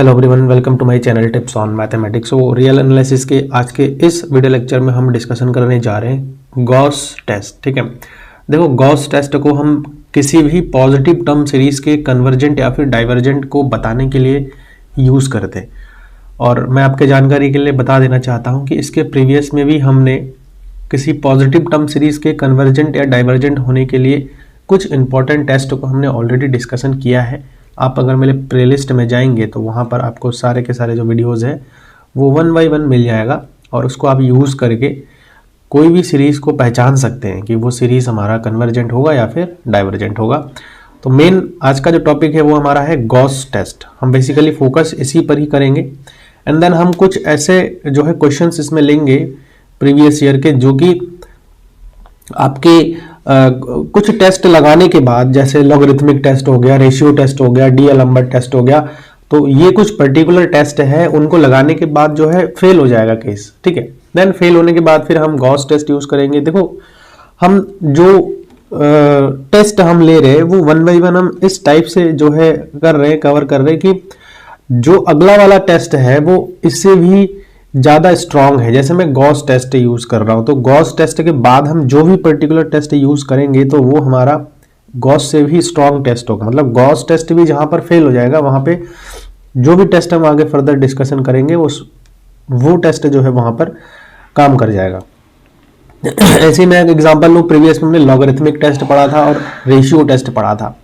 Hello everyone, welcome to my channel tips on mathematics. तो real analysis के आज के इस वीडियो लेक्चर में हम डिस्कशन करने जा रहे हैं गॉस टेस्ट। ठीक है, देखो गॉस टेस्ट को हम किसी भी पॉजिटिव टर्म सीरीज के कन्वर्जेंट या फिर डाइवर्जेंट को बताने के लिए यूज करते हैं। और मैं आपके जानकारी के लिए बता देना चाहता हूं कि इसके प्रीवियस में भी हमने किसी पॉजिटिव टर्म सीरीज के कन्वर्जेंट या डाइवर्जेंट होने के लिए कुछ इंपॉर्टेंट टेस्ट को हमने ऑलरेडी डिस्कशन किया है। आप अगर मेरे प्लेलिस्ट में जाएंगे तो वहाँ पर आपको सारे के सारे जो वीडियोज़ हैं वो 1 बाय 1 मिल जाएगा और उसको आप यूज़ करके कोई भी सीरीज़ को पहचान सकते हैं कि वो सीरीज़ हमारा कन्वर्जेंट होगा या फिर डाइवर्जेंट होगा। तो मेन आज का जो टॉपिक है वो हमारा है गॉस टेस्ट। हम बेसिकली फोकस इसी पर ही करेंगे एंड देन हम कुछ ऐसे जो है क्वेश्चंस इसमें लेंगे प्रीवियस ईयर के, जो कि आपके कुछ टेस्ट लगाने के बाद, जैसे लॉगरिथमिक टेस्ट हो गया, रेशियो टेस्ट हो गया, डी-एलम्बर्ट टेस्ट हो गया, तो ये कुछ पर्टिकुलर टेस्ट है, उनको लगाने के बाद जो है फेल हो जाएगा केस। ठीक है, देन फेल होने के बाद फिर हम गॉस टेस्ट यूज करेंगे। देखो हम जो टेस्ट हम ले रहे हैं वो 1 बाय 1 हम इस टाइप से जो है कर रहे हैं, कवर कर रहे हैं कि जो अगला वाला टेस्ट है वो इससे भी ज़्यादा स्ट्रांग है। जैसे मैं गॉस टेस्ट यूज़ कर रहा हूँ, तो गॉस टेस्ट के बाद हम जो भी पर्टिकुलर टेस्ट यूज़ करेंगे तो वो हमारा गॉस से भी स्ट्रांग टेस्ट होगा। मतलब गॉस टेस्ट भी जहाँ पर फेल हो जाएगा वहाँ पे जो भी टेस्ट हम आगे फर्दर डिस्कशन करेंगे वो टेस्ट जो है वहाँ पर काम कर जाएगा। ऐसे मैं एक एग्जाम्पल लूँ, प्रीवियस में हमने लॉगरिथमिक टेस्ट पढ़ा था और रेशियो टेस्ट पढ़ा था।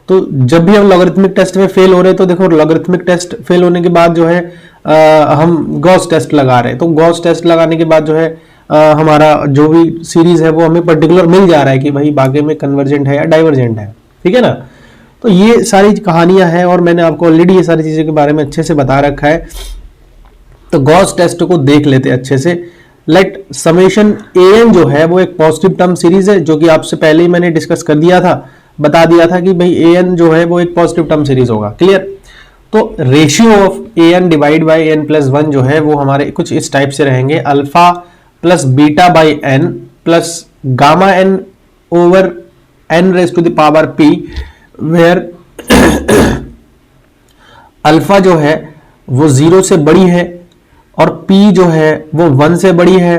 तो जब भी हम लॉगरिथमिक टेस्ट में फेल हो रहे हैं तो देखो लॉगरिथमिक टेस्ट फेल होने के बाद जो है हम गॉस टेस्ट लगा रहे हैं। तो गॉस टेस्ट लगाने के बाद जो है हमारा जो भी सीरीज है वो हमें पर्टिकुलर मिल जा रहा है कि भाई बाकी में कन्वर्जेंट है या डाइवर्जेंट है। ठीक है ना, तो ये सारी कहानियां हैं और मैंने आपको ऑलरेडी ये सारी चीज़ों के बारे में अच्छे से बता रखा है। तो गॉस टेस्ट को देख लेते अच्छे से। लेट समेशन an जो है वो एक पॉजिटिव टर्म सीरीज है, जो कि आपसे पहले ही मैंने डिस्कस कर दिया था, बता दिया था कि भाई an जो है वो एक पॉजिटिव टर्म सीरीज होगा। क्लियर। तो ratio of an divide by n plus 1 जो है वो हमारे कुछ इस टाइप से रहेंगे, alpha plus beta by n plus gamma n over n raise to the power p, where alpha जो है वो 0 से बड़ी है और p जो है वो 1 से बड़ी है,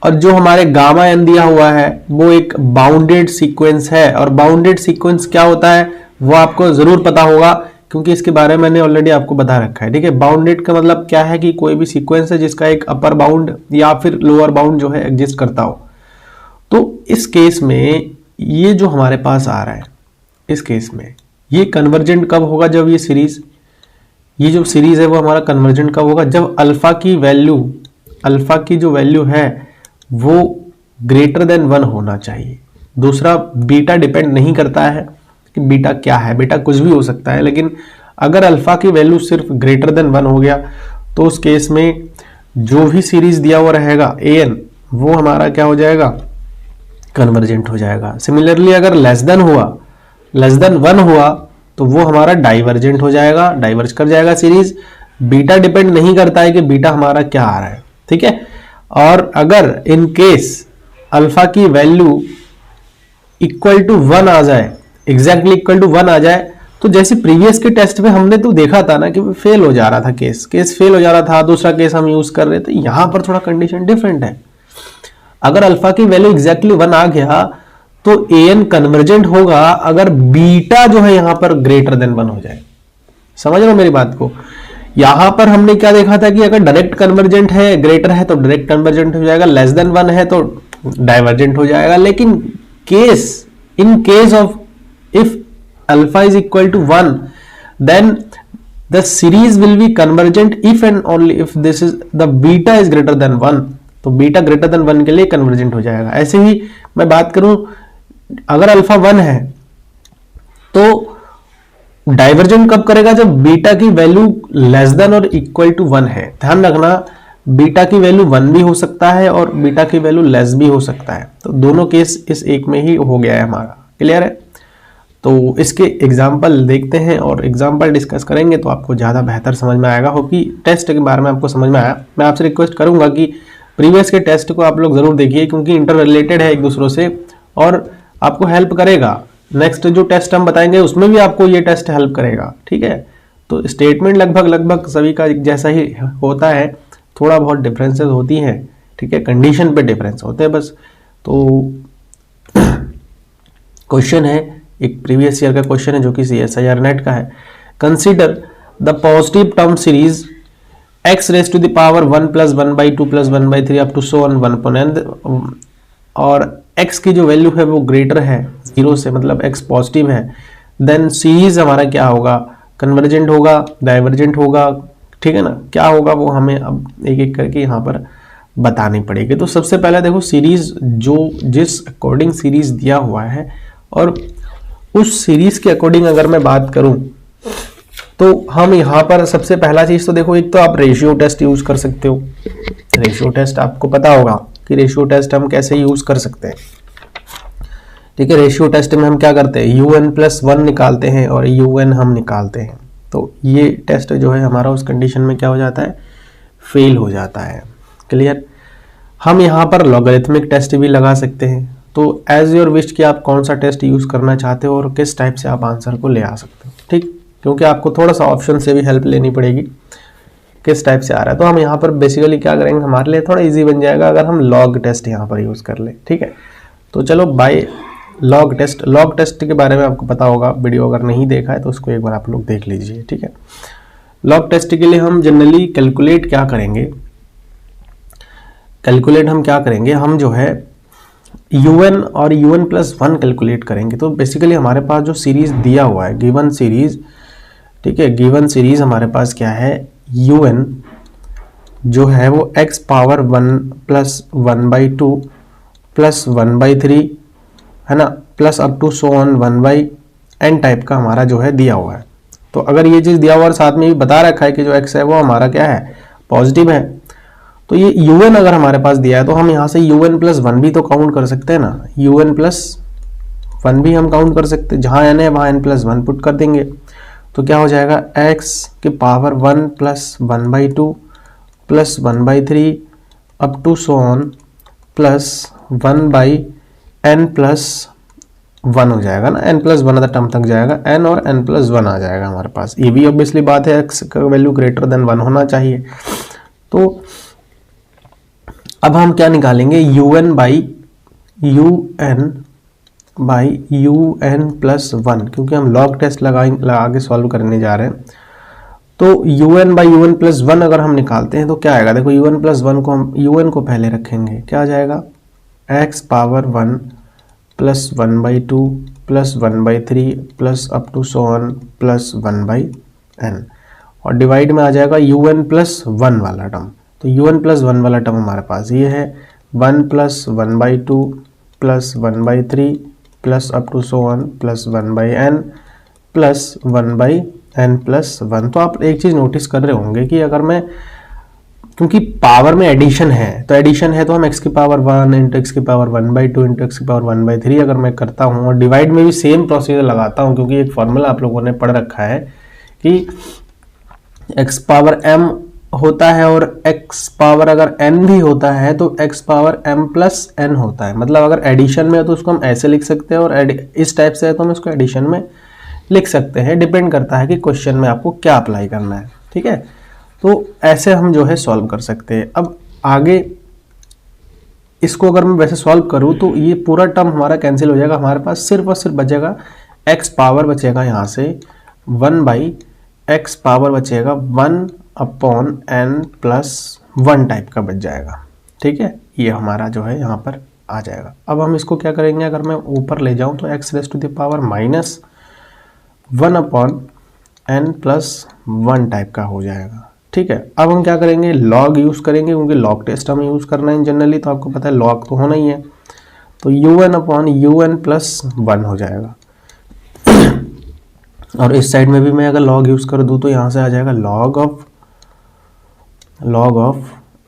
और जो हमारे गामा n दिया हुआ है वो एक बाउंडेड सीक्वेंस है। और बाउंडेड सीक्वेंस क्या होता है वो आपको जरूर पता होगा क्योंकि इसके बारे में मैंने ऑलरेडी आपको बता रखा है। ठीक है, बाउंडेड का मतलब क्या है कि कोई भी सीक्वेंस है जिसका एक अपर बाउंड या फिर लोअर बाउंड जो है एग्जिस्ट करता हो। तो इस केस में ये जो हमारे पास आ रहा है, इस केस में ये कन्वर्जेंट कब होगा, जब ये जो सीरीज है वो हमारा कन्वर्जेंट कब होगा, जब अल्फा की जो वैल्यू है वो ग्रेटर देन 1 होना चाहिए। दूसरा, बीटा डिपेंड नहीं करता है कि बीटा क्या है, बीटा कुछ भी हो सकता है, लेकिन अगर अल्फा की वैल्यू सिर्फ ग्रेटर देन 1 हो गया तो उस केस में जो भी सीरीज दिया हुआ रहेगा an वो हमारा क्या हो जाएगा, कन्वर्जेंट हो जाएगा। सिमिलरली अगर लेस देन 1 हुआ तो वो हमारा डाइवर्जेंट हो जाएगा, डाइवर्ज कर जाएगा सीरीज। बीटा डिपेंड नहीं करता है कि बीटा हमारा क्या आ रहा है। ठीक है, और अगर इन केस अल्फा की वैल्यू इक्वल टू 1 आ जाए, एग्जैक्टली इक्वल टू 1 आ जाए, तो जैसे प्रीवियस के टेस्ट में हमने तो देखा था ना कि फेल हो जा रहा था, केस फेल हो जा रहा था, दूसरा केस हम यूज कर रहे थे। यहां पर थोड़ा कंडीशन डिफरेंट है। अगर अल्फा की वैल्यू एग्जैक्टली 1 आ गया तो an कन्वर्जेंट होगा अगर बीटा जो है यहां पर ग्रेटर देन 1 हो जाए। समझ रहे हो मेरी बात को। यहां पर हमने क्या देखा था कि अगर डायरेक्ट कन्वर्जेंट है, ग्रेटर है तो डायरेक्ट कन्वर्जेंट हो जाएगा, लेस देन 1 है तो डाइवर्जेंट हो जाएगा। लेकिन in case of if alpha is equal to 1 then the series will be convergent if and only if this is the beta is greater than 1। तो बीटा ग्रेटर देन 1 के लिए convergent हो जाएगा। ऐसे ही मैं बात करूं, अगर अल्फा 1 है तो डाइवर्जेंट कब करेगा, जब बीटा की वैल्यू लेस देन और इक्वल टू 1 है। ध्यान रखना, बीटा की वैल्यू 1 भी हो सकता है और बीटा की वैल्यू लेस भी हो सकता है। तो दोनों केस इस एक में ही हो गया है हमारा। क्लियर है। तो इसके एग्जाम्पल देखते हैं और एग्जाम्पल डिस्कस करेंगे तो आपको ज़्यादा बेहतर समझ में आएगा। होप कि टेस्ट के बारे में आपको समझ में आया। मैं आपसे रिक्वेस्ट करूंगा कि प्रीवियस के टेस्ट को आप लोग ज़रूर देखिए क्योंकि इंटर रिलेटेड है एक दूसरों से और आपको हेल्प करेगा। नेक्स्ट जो टेस्ट हम बताएंगे उसमें भी आपको ये टेस्ट हेल्प करेगा। ठीक है, तो स्टेटमेंट लगभग सभी का एक जैसा ही होता है, थोड़ा बहुत डिफरेंसेस होती हैं, ठीक है, कंडीशन पे डिफरेंस होते हैं बस। तो क्वेश्चन है, एक प्रीवियस ईयर का क्वेश्चन है जो कि CSIR नेट का है। Consider the positive term series x raise to the power 1 + 1/2 + 1/3 up to so on 1 और x की जो वैल्यू है वो ग्रेटर है 0 से, मतलब x पॉजिटिव है, देन सीरीज हमारा क्या होगा, कन्वर्जेंट होगा, डाइवर्जेंट होगा, ठीक है ना, क्या होगा वो हमें अब एक एक करके यहाँ पर बतानी पड़ेगी। तो सबसे पहले देखो सीरीज जो जिस अकॉर्डिंग सीरीज दिया हुआ है और उस सीरीज के अकॉर्डिंग अगर मैं बात करूं तो हम यहाँ पर सबसे पहला चीज तो देखो, एक तो आप रेशियो टेस्ट यूज कर सकते हो। रेशियो टेस्ट आपको पता होगा कि रेशियो टेस्ट हम कैसे यूज कर सकते हैं, ठीक है। रेशियो टेस्ट में हम क्या करते हैं, UN+1 निकालते हैं और UN हम निकालते हैं। तो ये टेस्ट जो है हमारा उस कंडीशन में क्या हो जाता है, फेल हो जाता है। क्लियर। हम यहाँ पर लॉगरिथमिक टेस्ट भी लगा सकते हैं। तो एज योर विश कि आप कौन सा टेस्ट यूज करना चाहते हो और किस टाइप से आप आंसर को ले आ सकते हो, ठीक, क्योंकि आपको थोड़ा सा ऑप्शन से भी हेल्प लेनी पड़ेगी किस टाइप से आ रहा है। तो हम यहाँ पर बेसिकली क्या करेंगे, हमारे लिए थोड़ा इजी बन जाएगा अगर हम लॉग टेस्ट यहाँ पर यूज कर ले, ठीक है। तो चलो बाय लॉग टेस्ट के बारे में आपको पता होगा, वीडियो अगर नहीं देखा है तो उसको एक बार आप लोग देख लीजिए, ठीक है। लॉग टेस्ट के लिए हम जनरली कैलकुलेट क्या करेंगे, हम जो है UN और UN+1 कैलकुलेट करेंगे। तो बेसिकली हमारे पास जो सीरीज दिया हुआ है, गिवन सीरीज, ठीक है, गिवन सीरीज हमारे पास क्या है, UN जो है वो x पावर 1 + 1/2 + 1/3 है ना, plus up to so on 1/n type का हमारा जो है दिया हुआ है। तो अगर ये चीज दिया हुआ और साथ में भी बता रखा है कि जो x है वो हमारा क्या है, पॉजिटिव है, तो ये UN अगर हमारे पास दिया है तो हम यहाँ से UN+1 भी तो काउंट कर सकते हैं ना, UN+1 भी हम काउंट कर सकते हैं, जहाँ n है वहाँ n+1 पुट कर देंगे। तो क्या हो जाएगा, x की power 1 + 1/2 + 1/3 up to so on plus 1/n+1 हो जाएगा ना, n+1 टर्म तक जाएगा, n और n+1 आ जाएगा हमारे पास। ये भी ऑब्वियसली बात है, x का वैल्यू ग्रेटर देन 1 होना चाहिए। तो अब हम क्या निकालेंगे, UN+1, क्योंकि हम लॉग टेस्ट लगा के सॉल्व करने जा रहे हैं। तो UN+1 अगर हम निकालते हैं तो क्या आएगा, देखो UN+1 को हम UN को पहले रखेंगे, क्या आ जाएगा, x power 1 + 1/2 + 1/3 plus up to so on plus 1/n, और डिवाइड में आ जाएगा UN+1 वाला टर्म। तो UN+1 वाला टर्म हमारे पास ये है 1 + 1/2 + 1/3 plus up to so on plus 1/n plus 1/n+1। तो आप एक चीज नोटिस कर रहे होंगे कि अगर मैं, क्योंकि पावर में एडिशन है तो हम x की पावर 1 × x की पावर 1/2 × x की पावर 1/3 अगर मैं करता हूं, और डिवाइड में भी सेम प्रोसीजर लगाता हूं, क्योंकि एक फॉर्मूला आप लोगों ने पढ़ रखा है कि x पावर m होता है और x पावर अगर n भी होता है तो x पावर m+n होता है। मतलब अगर एडिशन में है तो उसको हम ऐसे लिख सकते हैं, और इस टाइप से है तो हम इसको एडिशन में लिख सकते हैं, डिपेंड करता है कि क्वेश्चन में आपको क्या अप्लाई करना है, ठीक है। तो ऐसे हम जो है सॉल्व कर सकते हैं। अब आगे इसको अगर मैं वैसे सॉल्व करूं तो ये पूरा टर्म हमारा कैंसिल हो जाएगा, हमारे पास सिर्फ और सिर्फ बचेगा x पावर बचेगा यहाँ से 1/x पावर बचेगा 1/n+1 टाइप का बच जाएगा, ठीक है। ये हमारा जो है यहाँ पर आ जाएगा। अब हम इसको क्या करेंगे, अगर मैं ऊपर ले जाऊं तो x⁻⁻1n+1 टाइप का हो जाएगा, ठीक है। अब हम क्या करेंगे, लॉग यूज करेंगे, क्योंकि लॉग टेस्ट हमें यूज करना है जनरली, तो आपको पता है लॉग तो होना ही है। तो UN/UN+1 हो जाएगा। और इस साइड में भी मैं अगर लॉग यूज कर दूं तो यहां से आ जाएगा log of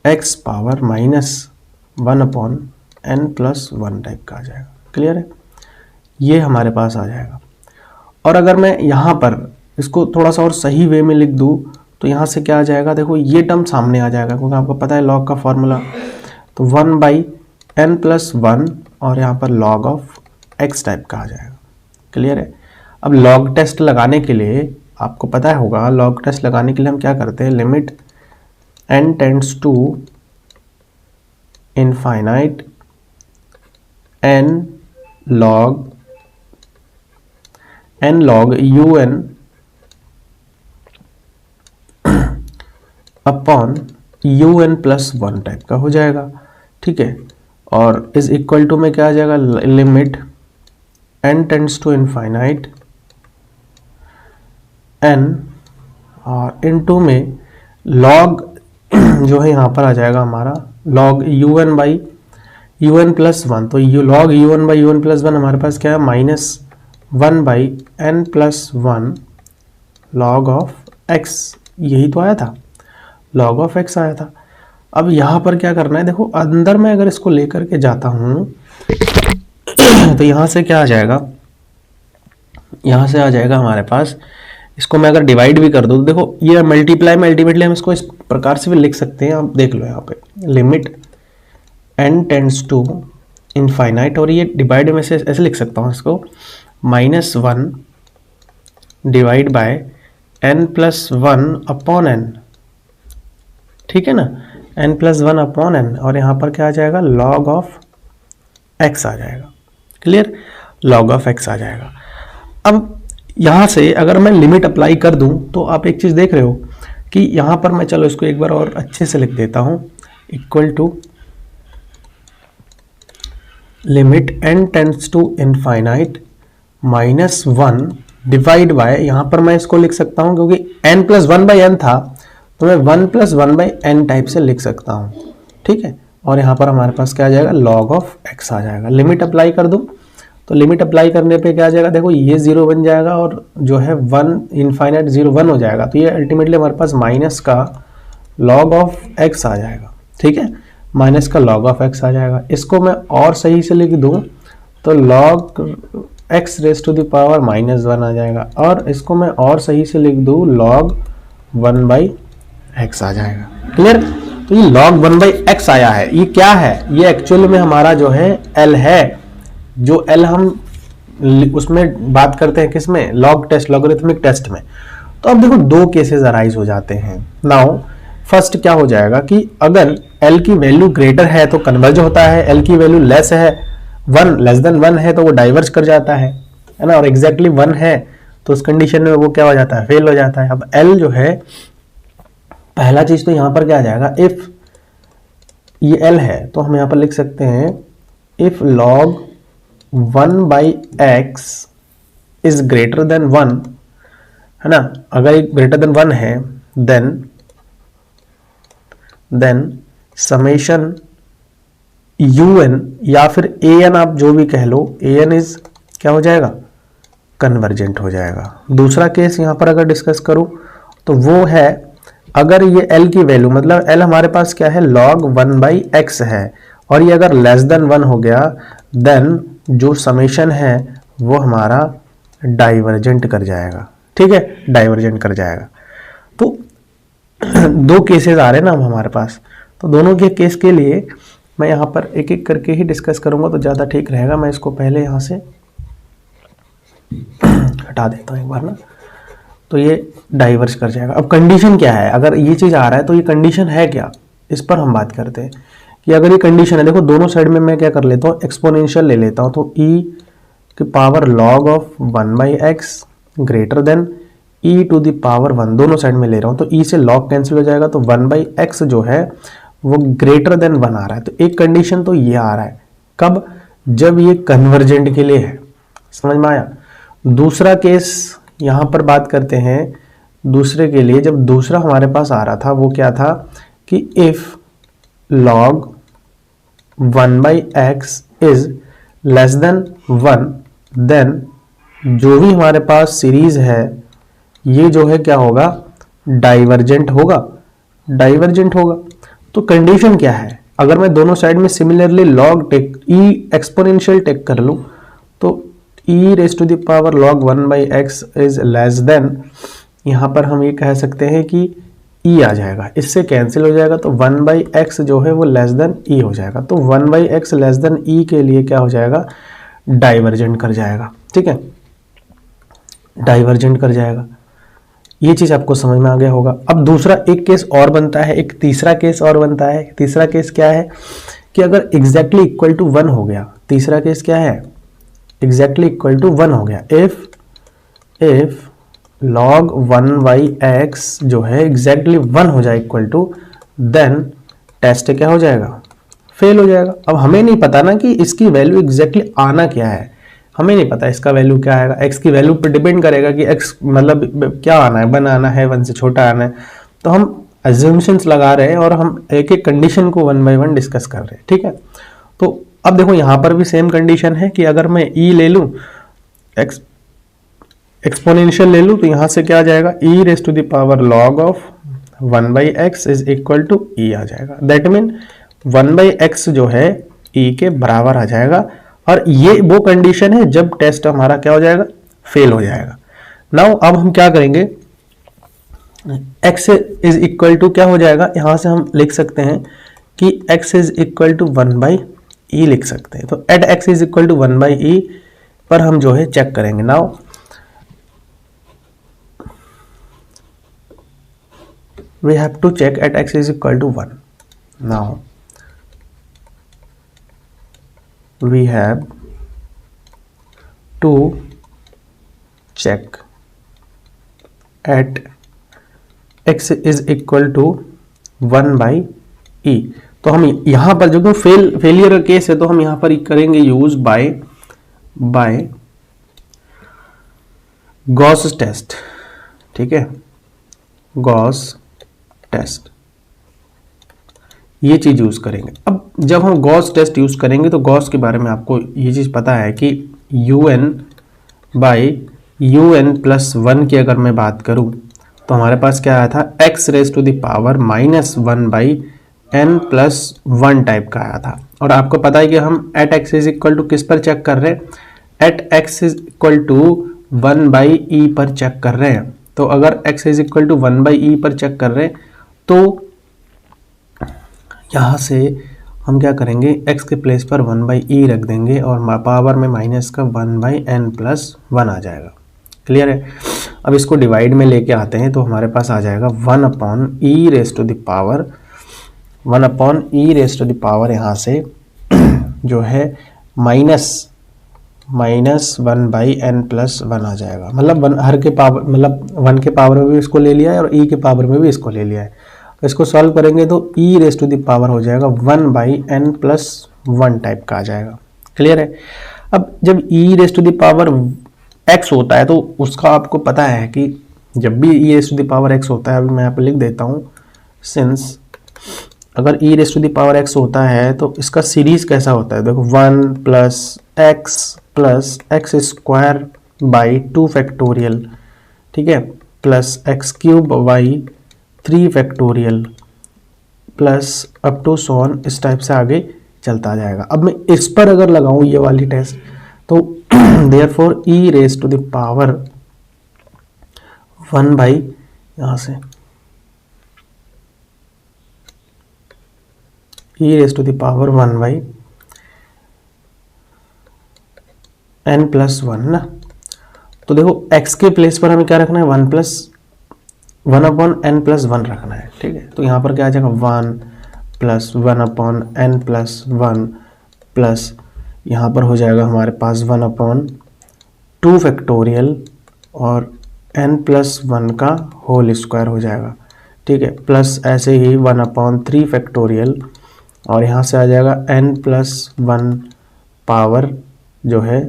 x power -1/n+1 type का आ जाएगा। क्लियर है, ये हमारे पास आ जाएगा। और अगर मैं यहाँ पर इसको थोड़ा सा और सही वे में लिख दूं तो यहाँ से क्या आ जाएगा, देखो ये टर्म सामने आ जाएगा, क्योंकि आपको पता है लॉग का फॉर्मूला। तो 1/n+1 और यहाँ पर log ऑफ x टाइप का आ जाएगा। क्लियर है। अब लॉग टेस्ट लगाने के लिए आपको पता होगा लॉग टेस्ट लगाने के लिए हम क्या करते हैं, limit n tends to infinite n log un upon un plus 1 type का हो जाएगा, ठीक है। और इज इक्वल टू में क्या आ जाएगा, limit n tends to infinite n और इनटू में log जो है यहाँ पर आ जाएगा हमारा log un by un plus 1। तो log un by un plus 1 हमारे पास क्या है, -1 by n plus 1 log of x, यही तो आया था, log ऑफ x आया था। अब यहाँ पर क्या करना है, देखो अंदर में अगर इसको लेकर के जाता हूँ तो यहाँ से क्या आ जाएगा, यहाँ से आ जाएगा हमारे पास, इसको मैं अगर डिवाइड भी कर दूँ तो देखो ये मल्टीप्लाई में अल्टीमेटली हम इसको इस प्रकार से भी लिख सकते हैं। आप देख लो यहाँ पे limit n tends to infinite, और ये डिवाइड में से ऐसे लिख सकता हूँ इसको, -1 divide bye n plus 1 upon n, ठीक है ना, n प्लस 1 अपॉन n, और यहाँ पर क्या आ जाएगा, log ऑफ x आ जाएगा। क्लियर, log ऑफ x आ जाएगा। अब यहाँ से अगर मैं लिमिट अप्लाई कर दूं तो आप एक चीज़ देख रहे हो कि यहाँ पर मैं, चलो इसको एक बार और अच्छे से लिख देता हूँ, equal to limit n tends to infinite -1 divide by, यहाँ पर मैं इसको लिख सकता हूँ क्योंकि n प्लस 1 बाई n था तो मैं 1 प्लस 1 बाई n टाइप से लिख सकता हूँ, ठीक है। और यहाँ पर हमारे पास क्या आ जाएगा, log ऑफ x आ जाएगा। लिमिट अप्लाई कर दूँ तो लिमिट अप्लाई करने पे क्या आ जाएगा, देखो ये 0 बन जाएगा और जो है 1 इनफाइनाइट 0 1 हो जाएगा, तो ये अल्टीमेटली हमारे पास माइनस का log ऑफ x आ जाएगा, ठीक है, माइनस का log ऑफ x आ जाएगा। इसको मैं और सही से लिख दूँ तो log x raise to the power -1 आ जाएगा, और इसको मैं और सही से लिख दूँ log 1 बाई x आ जाएगा। क्लियर, तो ये log 1 बाई x आया है, ये क्या है, ये एक्चुअली में हमारा जो है l है, जो L हम उसमें बात करते हैं किसमें, लॉग टेस्ट, लॉगरिथमिक टेस्ट में। तो अब देखो दो केसेस अराइज हो जाते हैं। नाउ फर्स्ट क्या हो जाएगा कि अगर L की वैल्यू ग्रेटर है तो कन्वर्ज होता है, L की वैल्यू लेस है, 1 लेस देन 1 है तो वो डाइवर्ज कर जाता है ना, और एग्जैक्टली 1 है तो उस कंडीशन में वो क्या हो जाता है, फेल हो जाता है। अब L जो है, पहला चीज तो यहाँ पर क्या आ जाएगा, इफ ये L है तो हम यहाँ पर लिख सकते हैं if log 1 by x is greater than 1, है ना, अगर ये ग्रेटर देन 1 है देन समेशन un या फिर an, आप जो भी कह लो, an इज क्या हो जाएगा, कन्वर्जेंट हो जाएगा। दूसरा केस यहां पर अगर डिस्कस करूं तो वो है अगर ये l की वैल्यू, मतलब l हमारे पास क्या है, log 1 बाई x है, और ये अगर लेस देन 1 हो गया देन जो समेशन है वो हमारा डाइवर्जेंट कर जाएगा, ठीक है, डाइवर्जेंट कर जाएगा। तो दो केसेस आ रहे हैं ना हमारे पास, तो दोनों के केस के लिए मैं यहाँ पर एक एक करके ही डिस्कस करूंगा तो ज़्यादा ठीक रहेगा। मैं इसको पहले यहाँ से हटा देता हूँ एक बार ना, तो ये डाइवर्ज कर जाएगा। अब कंडीशन क्या है, अगर ये चीज़ आ रहा है तो ये कंडीशन है क्या, इस पर हम बात करते हैं कि अगर ये कंडीशन है, देखो दोनों साइड में मैं क्या कर लेता हूँ, एक्सपोनेंशियल ले लेता हूँ, तो e की power log of 1 by x greater than e to the power 1, दोनों साइड में ले रहा हूँ तो e से log कैंसिल हो जाएगा, तो 1 बाई एक्स जो है वो ग्रेटर देन 1 आ रहा है। तो एक कंडीशन तो ये आ रहा है, कब, जब ये कन्वर्जेंट के लिए है, समझ में आया। दूसरा केस यहाँ पर बात करते हैं, दूसरे के लिए जब दूसरा हमारे पास आ रहा था वो क्या था कि if log 1 by x is less than 1 then जो भी हमारे पास सीरीज है ये जो है क्या होगा, डाइवर्जेंट होगा, डाइवर्जेंट होगा। तो कंडीशन क्या है, अगर मैं दोनों साइड में similarly log take e exponential take कर लूं तो e raise to the power log 1 by x is less than, यहाँ पर हम ये कह सकते हैं कि e आ जाएगा, इससे कैंसिल हो जाएगा, तो 1 बाई एक्स जो है वो लेस देन e हो जाएगा। तो 1 by x less than e के लिए क्या हो जाएगा, डाइवर्जेंट कर जाएगा, ठीक है, डाइवर्जेंट कर जाएगा। ये चीज आपको समझ में आ गया होगा। अब दूसरा एक केस और बनता है, एक तीसरा केस और बनता है। तीसरा केस क्या है कि अगर एग्जैक्टली इक्वल टू 1 हो गया, तीसरा केस क्या है, एग्जैक्टली इक्वल टू 1 हो गया। इफ log 1/x जो है एग्जैक्टली 1 हो जाए इक्वल टू, देन टेस्ट क्या हो जाएगा, फेल हो जाएगा। अब हमें नहीं पता ना कि इसकी वैल्यू एग्जैक्टली आना क्या है, हमें नहीं पता इसका वैल्यू क्या आएगा। x की वैल्यू पर डिपेंड करेगा कि x मतलब क्या आना है, 1 आना है, 1 से छोटा आना है। तो हम अज्यूमशंस लगा रहे हैं और हम एक एक कंडीशन को 1 बाय 1 डिस्कस कर रहे हैं, ठीक है। तो अब देखो यहाँ पर भी सेम कंडीशन है कि अगर मैं e ले लूँ, एक्सपोनेंशियल ले लूँ, तो यहाँ से क्या आ जाएगा, e raise to the power log of 1/x is equal to e आ जाएगा। दैट मीन 1/x जो है e के बराबर आ जाएगा। और ये वो कंडीशन है जब टेस्ट हमारा क्या हो जाएगा, फेल हो जाएगा। नाउ अब हम क्या करेंगे, x इज इक्वल टू क्या हो जाएगा, यहां से हम लिख सकते हैं कि x is equal to 1/e लिख सकते हैं। तो at x is equal to 1/e पर हम जो है चेक करेंगे। Now we have to check at x is equal to 1. Now we have to check at x is equal to 1/e। तो हम यहां पर जो फेलियर का केस है तो हम यहां पर करेंगे यूज बाय गॉस टेस्ट, ठीक है, गॉस टेस्ट, ये चीज यूज करेंगे। अब जब हम गॉस टेस्ट यूज करेंगे तो गॉस के बारे में आपको ये चीज पता है कि un/un+1 की अगर मैं बात करूं तो हमारे पास क्या आया था, x raise to the power -1/n+1 type का आया था। और आपको पता है कि हम at x is equal to किस पर चेक कर रहे हैं, at x is equal to 1/e पर चेक कर रहे हैं। तो अगर x is equal to 1/e पर चेक कर रहे हैं तो यहां से हम क्या करेंगे, x के प्लेस पर 1/e रख देंगे और पावर में माइनस का 1/n+1 आ जाएगा। क्लियर है। अब इसको डिवाइड में लेके आते हैं तो हमारे पास आ जाएगा 1/e raise to the power यहाँ से जो है -1/n+1 आ जाएगा। मतलब हर के पावर, मतलब 1 के पावर में भी इसको ले लिया है और e के पावर में भी इसको ले लिया है। तो इसको सॉल्व करेंगे तो e raise to the power हो जाएगा 1/n+1 टाइप का आ जाएगा। क्लियर है। अब जब e raise to the power x होता है तो उसका आपको पता है कि जब भी e raise to the power x होता है, अभी मैं यहाँ पे लिख देता हूँ, सिंस अगर e raise to the power x होता है तो इसका सीरीज कैसा होता है, देखो 1 + x² बाई 2 फैक्टोरियल, ठीक है, plus x³ 3 factorial plus up to so on, इस टाइप से आगे चलता जाएगा। अब मैं इस पर अगर लगाऊं ये वाली टेस्ट तो therefore e raise to the power 1 by यहां से e raise to the power 1/n+1 ना। तो देखो x के प्लेस पर हमें क्या रखना है, 1/n+1 रखना है, ठीक है। तो यहाँ पर क्या आ जाएगा 1+1/n+1 प्लस यहाँ पर हो जाएगा हमारे पास 1/2 फैक्टोरियल और n+1 का होल स्क्वायर हो जाएगा, ठीक है, प्लस ऐसे ही 1/3 फैक्टोरियल और यहाँ से आ जाएगा n+1 पावर जो है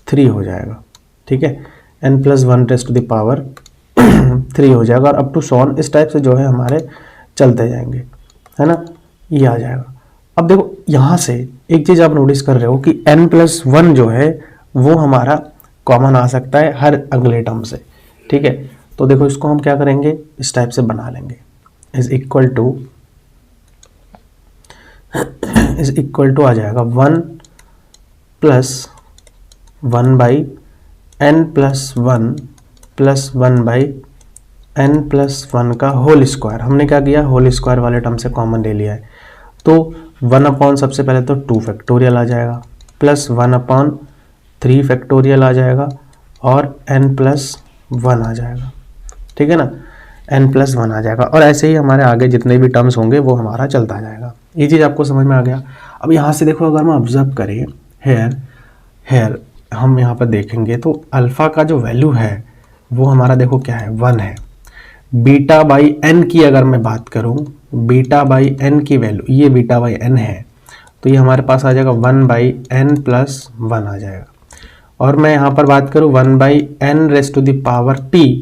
3 हो जाएगा, ठीक है, n+1 raise to the power 3 हो जाएगा और अप टू सोन, इस टाइप से जो है हमारे चलते जाएंगे, है ना, ये आ जाएगा। अब देखो यहाँ से एक चीज आप नोटिस कर रहे हो कि n+1 जो है वो हमारा कॉमन आ सकता है हर अगले टर्म से, ठीक है। तो देखो इसको हम क्या करेंगे, इस टाइप से बना लेंगे, इज इक्वल टू आ जाएगा 1 + 1/n+1 प्लस 1/n+1 का होल स्क्वायर। हमने क्या किया, होल स्क्वायर वाले टर्म से कॉमन ले लिया है। तो 1/, सबसे पहले तो 2 फैक्टोरियल आ जाएगा प्लस 1/3 फैक्टोरियल आ जाएगा और n+1 आ जाएगा, ठीक है ना, n+1 आ जाएगा। और ऐसे ही हमारे आगे जितने भी टर्म्स होंगे वो हमारा चलता जाएगा। ये चीज़ आपको समझ में आ गया। अब यहाँ से देखो, अगर हम ऑब्जर्व करें हेयर हम यहाँ पर देखेंगे तो अल्फ़ा का जो वैल्यू है वो हमारा देखो क्या है, 1 है। बीटा बाई n की अगर मैं बात करूँ, बीटा बाई n की वैल्यू, ये बीटा बाई n है, तो ये हमारे पास आ जाएगा 1/n+1 आ जाएगा। और मैं यहाँ पर बात करूँ 1/n⁻⁻t,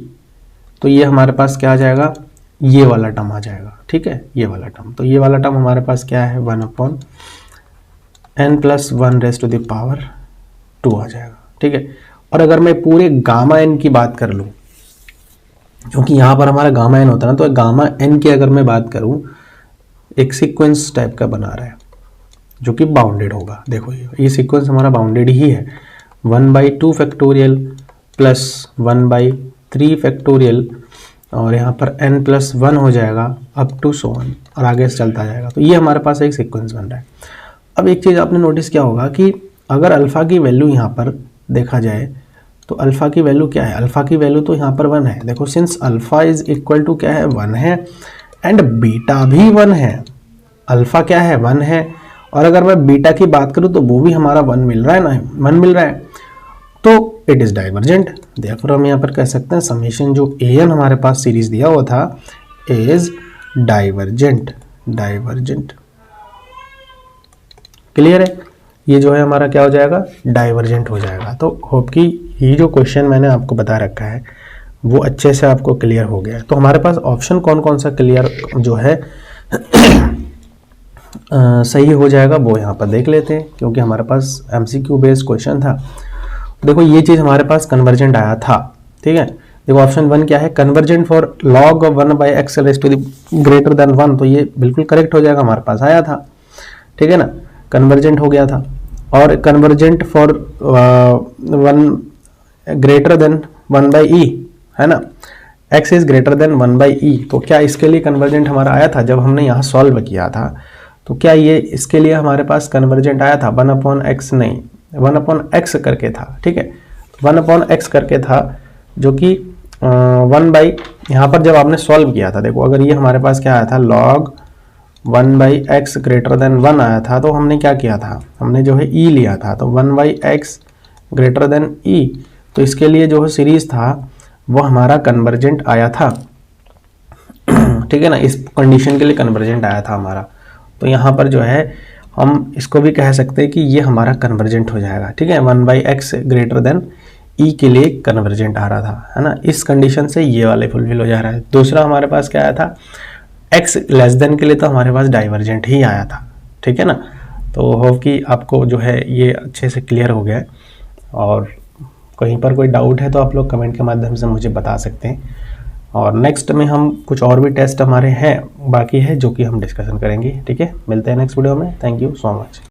तो ये हमारे पास क्या आ जाएगा, ये वाला टर्म आ जाएगा। ठीक है, ये वाला टर्म, तो ये वाला टर्म हमारे पास क्या है, 1/n+1⁻² आ जाएगा। ठीक है, और अगर मैं पूरे गामा n की बात कर लूँ, क्योंकि यहाँ पर हमारा गामा n होता है ना, तो गामा n की अगर मैं बात करूँ, एक सीक्वेंस टाइप का बना रहा है जो कि बाउंडेड होगा। देखो ये सीक्वेंस हमारा बाउंडेड ही है, 1/2 प्लस 1/3 और यहाँ पर n+1 हो जाएगा अप टू so on, और आगे से चलता जाएगा। तो ये हमारे पास एक सीक्वेंस बन रहा है। अब एक चीज़ आपने नोटिस किया होगा कि अगर अल्फ़ा की वैल्यू यहाँ पर देखा जाए तो अल्फ़ा की वैल्यू क्या है, अल्फ़ा की वैल्यू तो यहाँ पर 1 है। देखो since alpha is equal to क्या है, 1 है, एंड बीटा भी 1 है। अल्फ़ा क्या है, 1 है, और अगर मैं बीटा की बात करूँ तो वो भी हमारा 1 मिल रहा है ना, 1 मिल रहा है, तो इट इज़ डाइवर्जेंट। देखो हम यहाँ पर कह सकते हैं समेशन जो an हमारे पास सीरीज दिया हुआ था इज डाइवर्जेंट। क्लियर है, ये जो है हमारा क्या हो जाएगा, डाइवर्जेंट हो जाएगा। तो होप कि ये जो क्वेश्चन मैंने आपको बता रखा है वो अच्छे से आपको क्लियर हो गया है। तो हमारे पास ऑप्शन कौन कौन सा क्लियर जो है सही हो जाएगा वो यहाँ पर देख लेते हैं, क्योंकि हमारे पास MCQ बेस्ड क्वेश्चन था। देखो ये चीज़ हमारे पास कन्वर्जेंट आया था। ठीक है, देखो ऑप्शन 1 क्या है, convergent for log of 1/x⁻1, तो ये बिल्कुल करेक्ट हो जाएगा, हमारे पास आया था। ठीक है ना, कन्वर्जेंट हो गया था। और कन्वर्जेंट फॉर 1 है ना, x is greater than 1/e, तो क्या इसके लिए कन्वर्जेंट हमारा आया था जब हमने यहाँ सॉल्व किया था, तो क्या ये इसके लिए हमारे पास कन्वर्जेंट आया था 1/x, नहीं 1/x करके था। ठीक है, 1/x करके था, जो कि 1 यहाँ पर जब आपने सॉल्व किया था, देखो अगर ये हमारे पास क्या आया था, log 1/x ग्रेटर देन 1 आया था, तो हमने क्या किया था, हमने जो है e लिया था, तो 1/x ग्रेटर देन e, तो इसके लिए जो है सीरीज था वो हमारा कन्वर्जेंट आया था। ठीक है ना, इस कंडीशन के लिए कन्वर्जेंट आया था हमारा। तो यहाँ पर जो है हम इसको भी कह सकते हैं कि ये हमारा कन्वर्जेंट हो जाएगा। ठीक है, 1/x ग्रेटर देन e के लिए कन्वर्जेंट आ रहा था, है ना, इस कंडीशन से ये वाले फुलफिल हो जा रहा है। दूसरा हमारे पास क्या आया था, x लेस देन के लिए तो हमारे पास डाइवर्जेंट ही आया था। ठीक है ना, तो होप कि आपको जो है ये अच्छे से क्लियर हो गया है, और कहीं पर कोई डाउट है तो आप लोग कमेंट के माध्यम से मुझे बता सकते हैं। और नेक्स्ट में हम कुछ और भी टेस्ट हमारे हैं बाकी है जो कि हम डिस्कशन करेंगे। ठीक है, मिलते हैं नेक्स्ट वीडियो में। Thank you so much.